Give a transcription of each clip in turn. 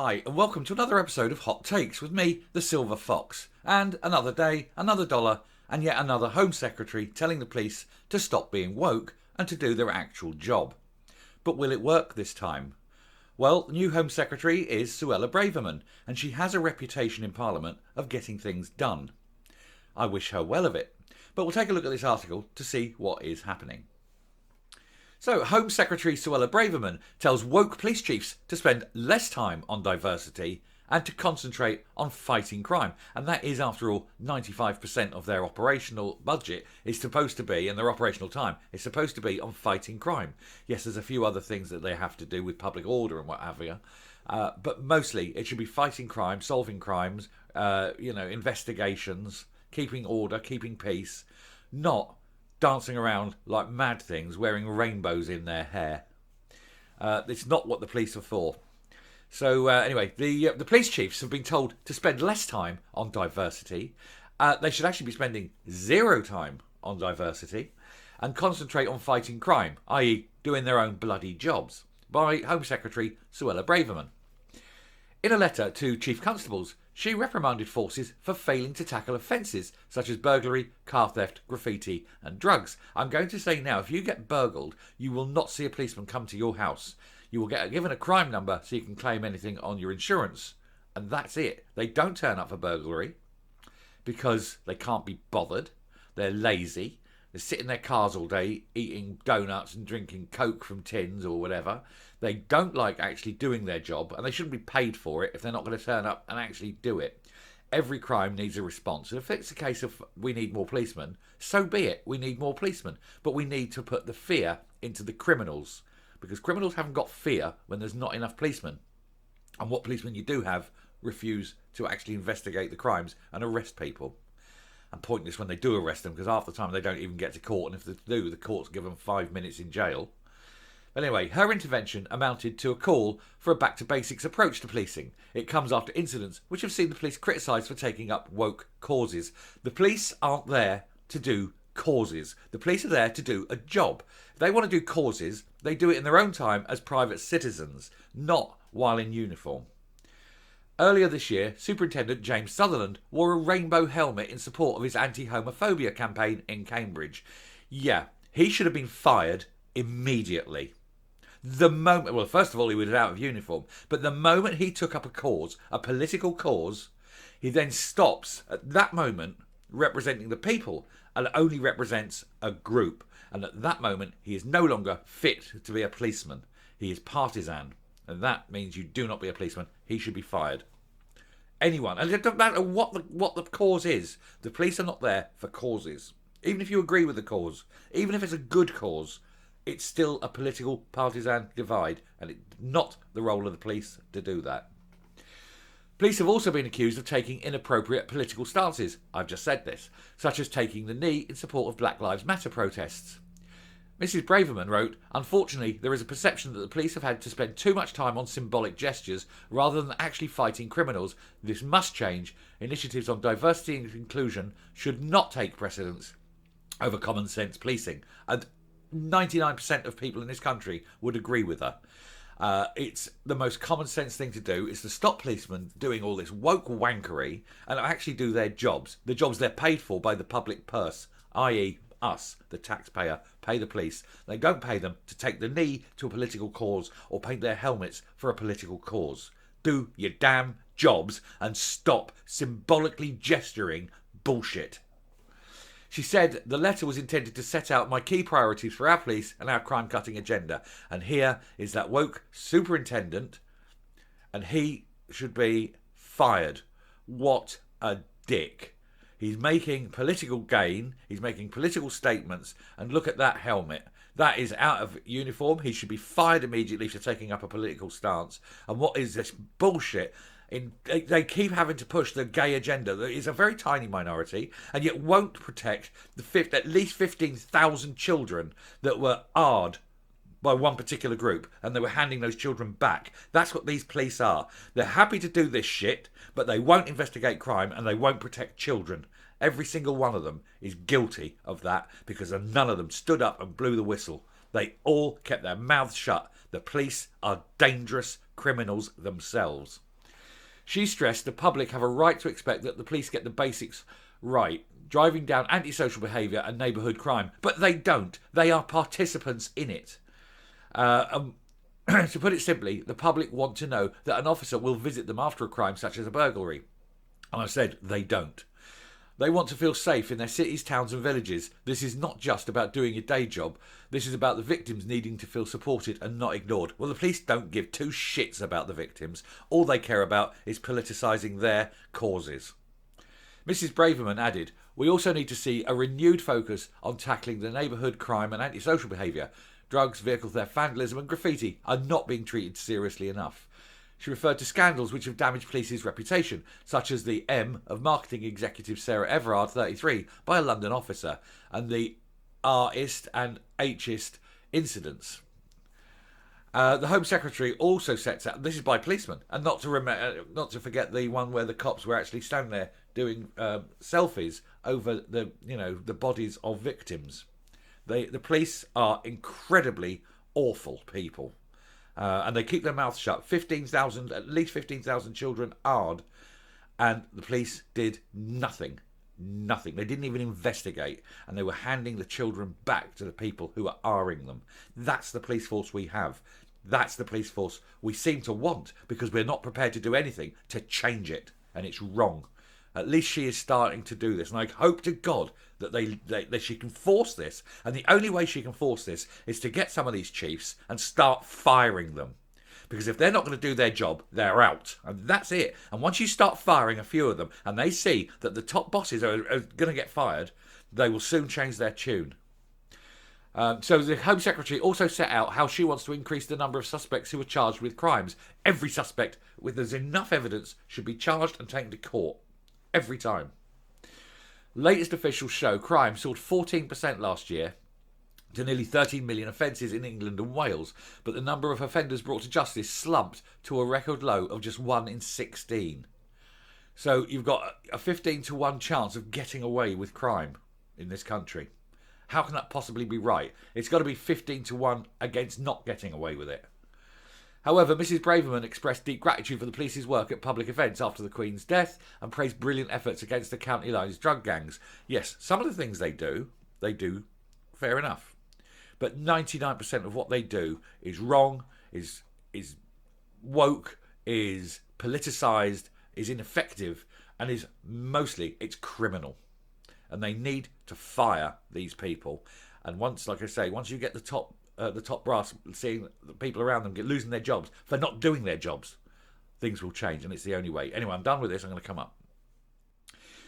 Hi, and welcome to another episode of Hot Takes with me, the Silver Fox. And another day, another dollar, and yet another Home Secretary telling the police to stop being woke and to do their actual job. But will it work this time? Well, the new Home Secretary is Suella Braverman, and she has a reputation in Parliament of getting things done. I wish her well of it. But we'll take a look at this article to see what is happening. So, Home Secretary Suella Braverman tells woke police chiefs to spend less time on diversity and to concentrate on fighting crime. And that is, after all, 95% of their operational budget is supposed to be, and their operational time is supposed to be on fighting crime. Yes, there's a few other things that they have to do with public order and what have you. But mostly it should be fighting crime, solving crimes, investigations, keeping order, keeping peace, not dancing around like mad things, wearing rainbows in their hair. It's not what the police are for. So anyway, the police chiefs have been told to spend less time on diversity. They should actually be spending zero time on diversity and concentrate on fighting crime, i.e. doing their own bloody jobs, by Home Secretary Suella Braverman. In a letter to Chief Constables, she reprimanded forces for failing to tackle offences such as burglary, car theft, graffiti and drugs. I'm going to say now, if you get burgled, you will not see a policeman come to your house. You will get given a crime number so you can claim anything on your insurance. And that's it. They don't turn up for burglary because they can't be bothered. They're lazy. They sit in their cars all day eating donuts and drinking Coke from tins or whatever. They don't like actually doing their job, and they shouldn't be paid for it if they're not going to turn up and actually do it. Every crime needs a response. And if it's a case of we need more policemen, so be it. We need more policemen. But we need to put the fear into the criminals, because criminals haven't got fear when there's not enough policemen. And what policemen you do have refuse to actually investigate the crimes and arrest people. And pointless when they do arrest them, because half the time they don't even get to court, and if they do, the courts give them 5 minutes in jail. But anyway, her intervention amounted to a call for a back-to-basics approach to policing. It comes after incidents which have seen the police criticised for taking up woke causes. The police aren't there to do causes. The police are there to do a job. If they want to do causes, they do it in their own time as private citizens, not while in uniform. Earlier this year, Superintendent James Sutherland wore a rainbow helmet in support of his anti-homophobia campaign in Cambridge. Yeah, he should have been fired immediately. First of all, he was out of uniform, but the moment he took up a cause, a political cause, he then stops at that moment representing the people and only represents a group. And at that moment, he is no longer fit to be a policeman. He is partisan. And that means you do not be a policeman. He should be fired. Anyone. And it doesn't matter what the cause is. The police are not there for causes. Even if you agree with the cause. Even if it's a good cause. It's still a political partisan divide. And it's not the role of the police to do that. Police have also been accused of taking inappropriate political stances. I've just said this. Such as taking the knee in support of Black Lives Matter protests. Mrs. Braverman wrote, "Unfortunately, there is a perception that the police have had to spend too much time on symbolic gestures rather than actually fighting criminals. This must change. Initiatives on diversity and inclusion should not take precedence over common sense policing." And 99% of people in this country would agree with her. It's the most common sense thing to do is to stop policemen doing all this woke wankery and actually do their jobs. The jobs they're paid for by the public purse, i.e. us, the taxpayer, pay the police. They don't pay them to take the knee to a political cause or paint their helmets for a political cause. Do your damn jobs and stop symbolically gesturing bullshit. She said the letter was intended to set out my key priorities for our police and our crime-cutting agenda. And here is that woke superintendent, and he should be fired. What a dick. He's making political gain, he's making political statements, and look at that helmet. That is out of uniform. He should be fired immediately for taking up a political stance. And what is this bullshit? They keep having to push the gay agenda that is a very tiny minority and yet won't protect at least 15,000 children that were AR'd by one particular group, and they were handing those children back. That's what these police are. They're happy to do this shit, but they won't investigate crime and they won't protect children. Every single one of them is guilty of that because none of them stood up and blew the whistle. They all kept their mouths shut. The police are dangerous criminals themselves. She stressed the public have a right to expect that the police get the basics right, driving down antisocial behaviour and neighbourhood crime. But they don't. They are participants in it. To put it simply, the public want to know that an officer will visit them after a crime such as a burglary. And I said they don't. They want to feel safe in their cities, towns and villages. This is not just about doing your day job. This is about the victims needing to feel supported and not ignored. Well, the police don't give two shits about the victims. All they care about is politicising their causes. Mrs. Braverman added, we also need to see a renewed focus on tackling the neighbourhood crime and antisocial behaviour. Drugs, vehicle theft, vandalism and graffiti are not being treated seriously enough. She referred to scandals which have damaged police's reputation, such as the M of marketing executive Sarah Everard, 33, by a London officer, and the R-ist and H-ist incidents. The Home Secretary also sets out, this is by policemen, and not to forget the one where the cops were actually standing there doing selfies over the bodies of victims. The police are incredibly awful people. And they keep their mouths shut. At least 15,000 children hard, and the police did nothing. Nothing. They didn't even investigate, and they were handing the children back to the people who are R-ing them. That's the police force we have. That's the police force we seem to want, because we're not prepared to do anything to change it, and it's wrong. At least she is starting to do this, and I hope to God that she can force this. And the only way she can force this is to get some of these chiefs and start firing them. Because if they're not going to do their job, they're out. And that's it. And once you start firing a few of them, and they see that the top bosses are going to get fired, they will soon change their tune. So the Home Secretary also set out how she wants to increase the number of suspects who are charged with crimes. Every suspect, with there's enough evidence, should be charged and taken to court. Every time. Latest officials show crime soared 14% last year to nearly 13 million offences in England and Wales, but the number of offenders brought to justice slumped to a record low of just 1 in 16. So you've got a 15-to-1 chance of getting away with crime in this country. How can that possibly be right? It's got to be 15-to-1 against not getting away with it. However, Mrs. Braverman expressed deep gratitude for the police's work at public events after the Queen's death and praised brilliant efforts against the county line's drug gangs. Yes, some of the things they do, fair enough. But 99% of what they do is wrong, is woke, is politicised, is ineffective, and is mostly, it's criminal. And they need to fire these people. And once you get the top brass, seeing the people around them losing their jobs for not doing their jobs, things will change, and it's the only way. Anyway, I'm done with this. I'm going to come up.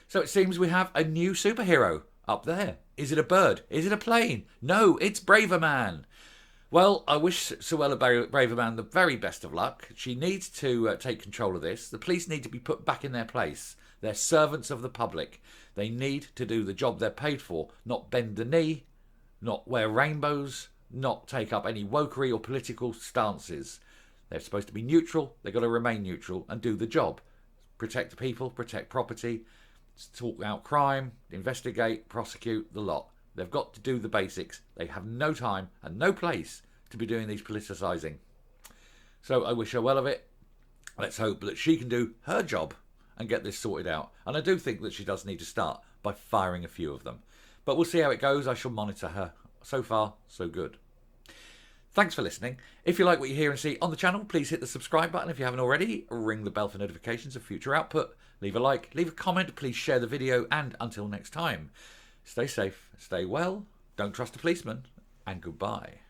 So it seems we have a new superhero up there. Is it a bird? Is it a plane? No, it's Braverman. Well, I wish Suella Braverman the very best of luck. She needs to take control of this. The police need to be put back in their place. They're servants of the public. They need to do the job they're paid for, not bend the knee, not wear rainbows, not take up any wokery or political stances. They're supposed to be neutral. They've got to remain neutral and do the job. Protect people, protect property, talk out crime, investigate, prosecute, the lot. They've got to do the basics. They have no time and no place to be doing these politicising. So I wish her well of it. Let's hope that she can do her job and get this sorted out. And I do think that she does need to start by firing a few of them. But we'll see how it goes. I shall monitor her. So far, so good. Thanks for listening. If you like what you hear and see on the channel, please hit the subscribe button if you haven't already. Ring the bell for notifications of future output. Leave a like, leave a comment, please share the video, and until next time, stay safe, stay well, don't trust a policeman, and goodbye.